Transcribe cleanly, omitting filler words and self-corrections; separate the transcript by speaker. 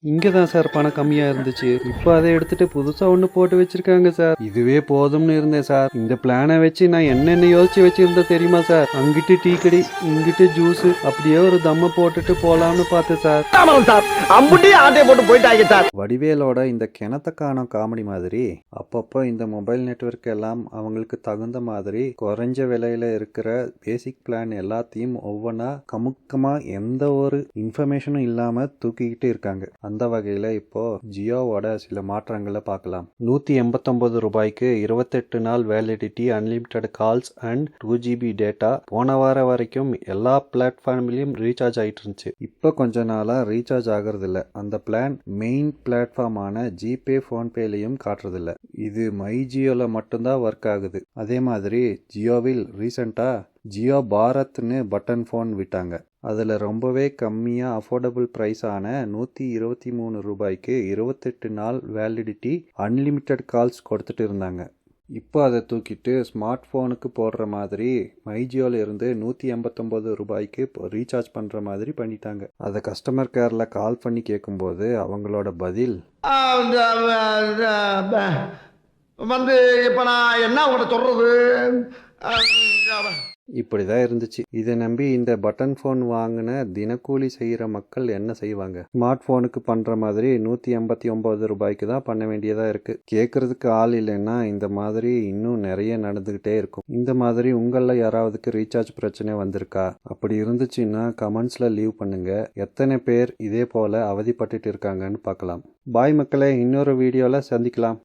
Speaker 1: இங்கே தான் சார் பணம் கம்மியாக இருந்துச்சு. இப்போ அதை எடுத்துட்டு புதுசாக ஒன்று போட்டு வச்சிருக்காங்க சார். இதுவே போதும்னு இருந்தேன் சார். இந்த பிளானை வச்சு நான் என்னென்ன யோசிச்சு வச்சிருந்தேன் தெரியுமா சார்? அங்கிட்டு டீ கடி, இங்கிட்டு ஜூஸ், அப்படியே ஒரு தம்மை போட்டுட்டு போலாம்னு பார்த்தேன் சார். வடிவேலோட இந்த கிணத்த காணோம் காமெடி மாதிரி அப்பப்போ இந்த மொபைல் நெட்வொர்க் எல்லாம் அவங்களுக்கு தகுந்த மாதிரி குறைஞ்ச விலையில இருக்கிற பேசிக் பிளான் எல்லாத்தையும் ஒவ்வொன்றா கமுக்கமா எந்த ஒரு இன்ஃபர்மேஷனும் இல்லாம தூக்கிக்கிட்டு இருக்காங்க. அந்த வகையில இப்போ ஜியோவோட சில மாற்றங்களை பார்க்கலாம். 189 ரூபாய்க்கு 28 நாள் validity, unlimited calls and 2GB data போன வாரம் வரைக்கும் எல்லா பிளாட்ஃபார்ம்லயும் ரீசார்ஜ் ஆயிட்டு இருந்துச்சு. இப்போ கொஞ்ச நாளா ரீசார்ஜ் ஆகிறது இல்ல. அந்த பிளான் மெயின் பிளாட்ஃபார்மான ஜிபே போன்பேலையும் காட்டுறது இல்ல. இது மை ஜியோல மட்டும்தான் ஒர்க் ஆகுது. அதே மாதிரி ஜியோவில் ரீசெண்டா ஜியோ பாரத்னு பட்டன் ஃபோன் விட்டாங்க. அதில் ரொம்பவே கம்மியாக அஃபோர்டபுள் ப்ரைஸான 123 ரூபாய்க்கு 28 நாள் வேலிடிட்டி, அன்லிமிட்டெட் கால்ஸ் கொடுத்துட்டு இருந்தாங்க. இப்போ அதை தூக்கிட்டு ஸ்மார்ட் ஃபோனுக்கு போடுற மாதிரி மைஜியோவில் இருந்து 189 ரூபாய்க்கு ரீசார்ஜ் பண்ணுற மாதிரி பண்ணிட்டாங்க. அதை கஸ்டமர் கேரில் கால் பண்ணி கேட்கும்போது அவங்களோட பதில்
Speaker 2: வந்து இப்போ நான் என்ன உங்கள்கிட்ட சொல்றது,
Speaker 1: இப்படிதான் இருந்துச்சு. இதை நம்பி இந்த பட்டன் ஃபோன் வாங்கின தினக்கூலி செய்கிற மக்கள் என்ன செய்வாங்க? ஸ்மார்ட் ஃபோனுக்கு பண்ற மாதிரி 189 ரூபாய்க்கு தான் பண்ண வேண்டியதா இருக்கு. கேட்கறதுக்கு ஆள் இல்லைன்னா இந்த மாதிரி இன்னும் நிறைய நடந்துகிட்டே இருக்கும். இந்த மாதிரி உங்கள யாராவதுக்கு ரீசார்ஜ் பிரச்சனை வந்திருக்கா? அப்படி இருந்துச்சுன்னா கமெண்ட்ஸ்ல லீவ் பண்ணுங்க. எத்தனை பேர் இதே போல அவதிப்பட்டுட்டு இருக்காங்கன்னு பார்க்கலாம். பாய் மக்களே, இன்னொரு வீடியோல சந்திக்கலாம்.